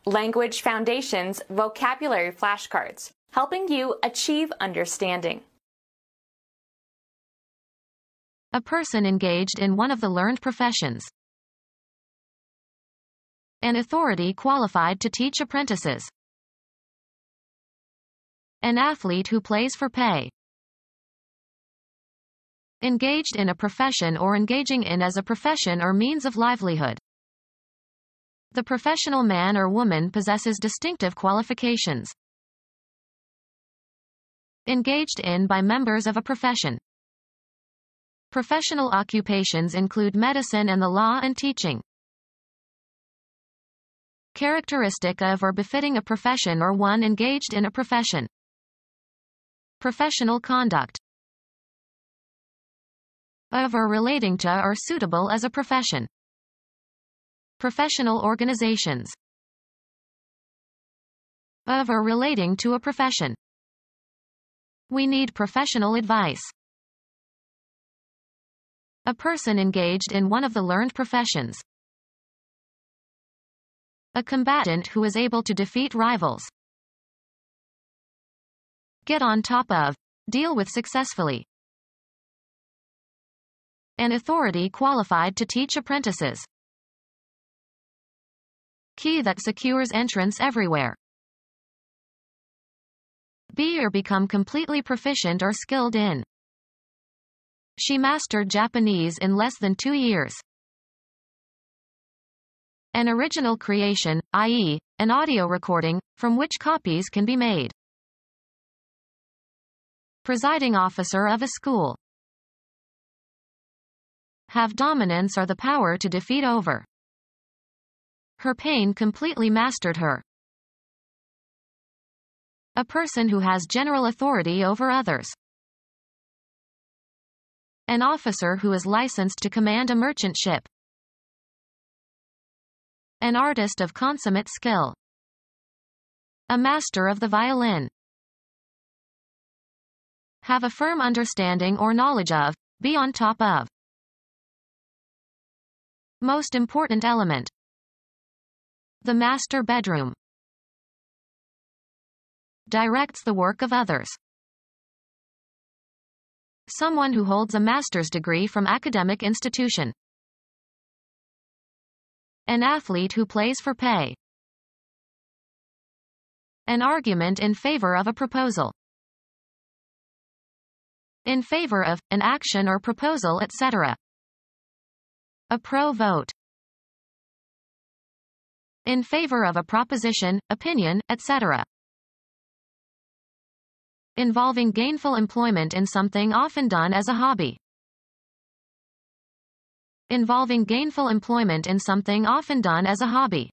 Language Foundations Vocabulary Flashcards, helping you achieve understanding. A person engaged in one of the learned professions. An authority qualified to teach apprentices. An athlete who plays for pay. Engaged in a profession or engaging in as a profession or means of livelihood. The professional man or woman possesses distinctive qualifications. Engaged in by members of a profession. Professional occupations include medicine and the law and teaching. Characteristic of or befitting a profession or one engaged in a profession. Professional conduct. Of or relating to or suitable as a profession. Professional organizations. Of or relating to a profession. We need professional advice. A person engaged in one of the learned professions. A combatant who is able to defeat rivals. Get on top of. Deal with successfully. An authority qualified to teach apprentices. Key that secures entrance everywhere. Be or become completely proficient or skilled in. She mastered Japanese in less than 2 years. An original creation, i.e., an audio recording, from which copies can be made. Presiding officer of a school. Have dominance or the power to defeat over. Her pain completely mastered her. A person who has general authority over others. An officer who is licensed to command a merchant ship. An artist of consummate skill. A master of the violin. Have a firm understanding or knowledge of, be on top of. Most important element. The master bedroom. Directs the work of others. Someone who holds a master's degree from academic institution. An athlete who plays for pay. An argument in favor of a proposal. In favor of, an action or proposal, etc. A pro vote. In favor of a proposition, opinion, etc. Involving gainful employment in something often done as a hobby. Involving gainful employment in something often done as a hobby.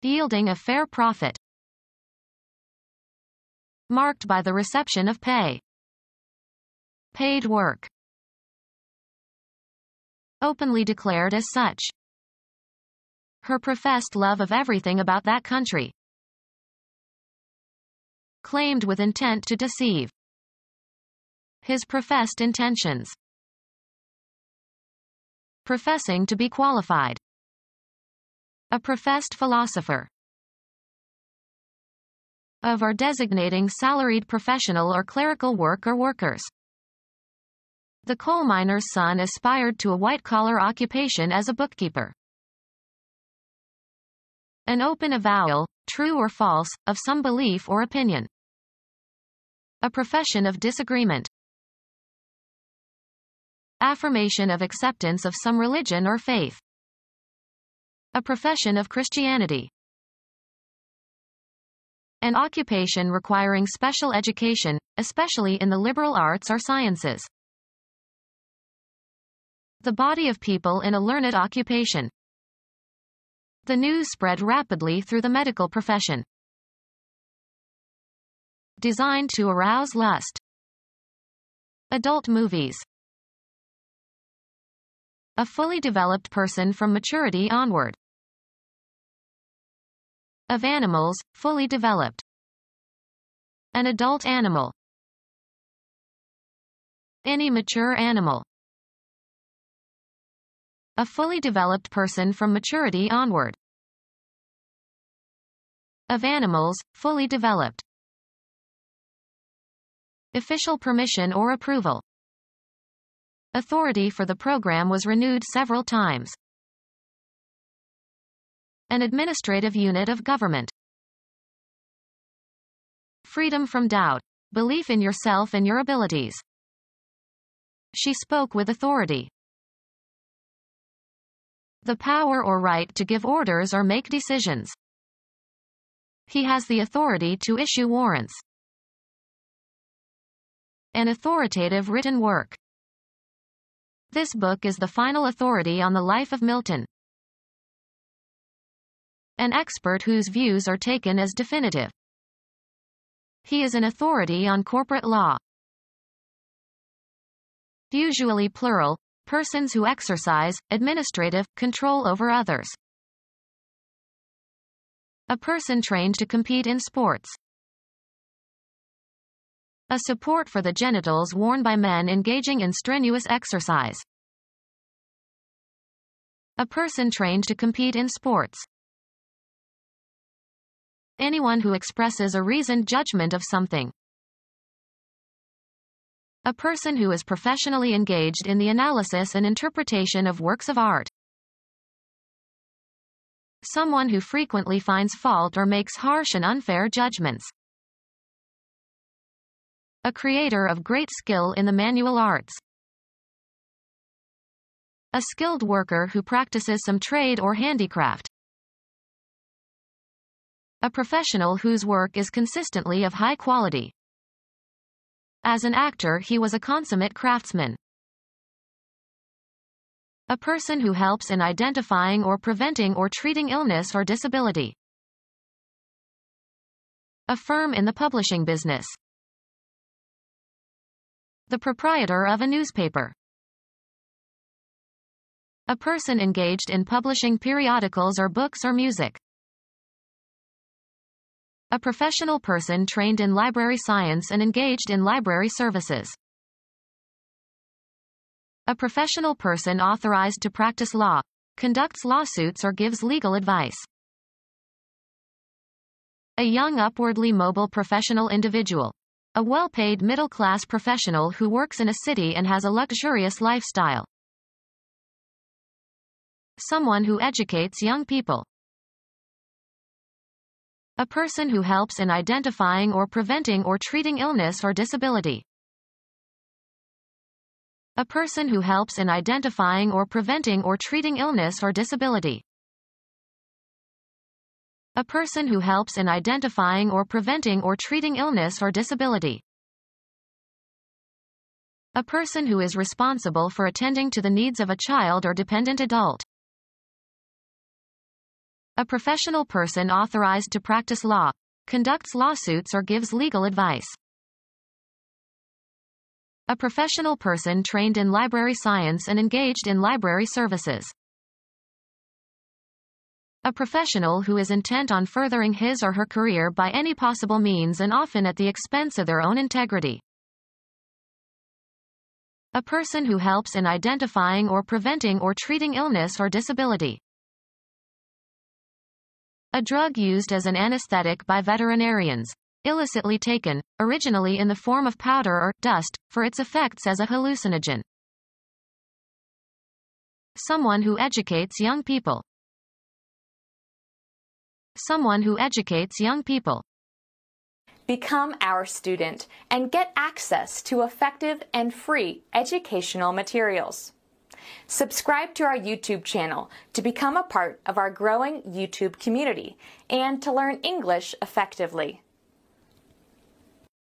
Yielding a fair profit. Marked by the reception of pay. Paid work. Openly declared as such. Her professed love of everything about that country. Claimed with intent to deceive. His professed intentions. Professing to be qualified. A professed philosopher. Of or designating salaried professional or clerical work or workers. The coal miner's son aspired to a white-collar occupation as a bookkeeper. An open avowal, true or false, of some belief or opinion. A profession of disagreement. Affirmation of acceptance of some religion or faith. A profession of Christianity. An occupation requiring special education, especially in the liberal arts or sciences. The body of people in a learned occupation. The news spread rapidly through the medical profession. Designed to arouse lust. Adult movies. A fully developed person from maturity onward. Of animals, fully developed. An adult animal. Any mature animal. A fully developed person from maturity onward. of animals, fully developed. Official permission or approval. Authority for the program was renewed several times. An administrative unit of government. Freedom from doubt. Belief in yourself and your abilities. She spoke with authority. The power or right to give orders or make decisions. He has the authority to issue warrants. An authoritative written work. This book is the final authority on the life of Milton. An expert whose views are taken as definitive. He is an authority on corporate law. Usually plural, persons who exercise administrative control over others. A person trained to compete in sports. A support for the genitals worn by men engaging in strenuous exercise. A person trained to compete in sports. Anyone who expresses a reasoned judgment of something. A person who is professionally engaged in the analysis and interpretation of works of art. Someone who frequently finds fault or makes harsh and unfair judgments. A creator of great skill in the manual arts. A skilled worker who practices some trade or handicraft. A professional whose work is consistently of high quality. As an actor, he was a consummate craftsman. A person who helps in identifying or preventing or treating illness or disability. A firm in the publishing business. The proprietor of a newspaper. A person engaged in publishing periodicals or books or music. A professional person trained in library science and engaged in library services. A professional person authorized to practice law, conducts lawsuits or gives legal advice. A young upwardly mobile professional individual. A well-paid middle-class professional who works in a city and has a luxurious lifestyle. Someone who educates young people. A person who helps in identifying or preventing or treating illness or disability. A person who helps in identifying or preventing or treating illness or disability. A person who helps in identifying or preventing or treating illness or disability. A person who is responsible for attending to the needs of a child or dependent adult. A professional person authorized to practice law, conducts lawsuits or gives legal advice. A professional person trained in library science and engaged in library services. A professional who is intent on furthering his or her career by any possible means and often at the expense of their own integrity. A person who helps in identifying or preventing or treating illness or disability. A drug used as an anesthetic by veterinarians, illicitly taken, originally in the form of powder or dust, for its effects as a hallucinogen. Someone who educates young people. Someone who educates young people. Become our student and get access to effective and free educational materials. Subscribe to our YouTube channel to become a part of our growing YouTube community and to learn English effectively.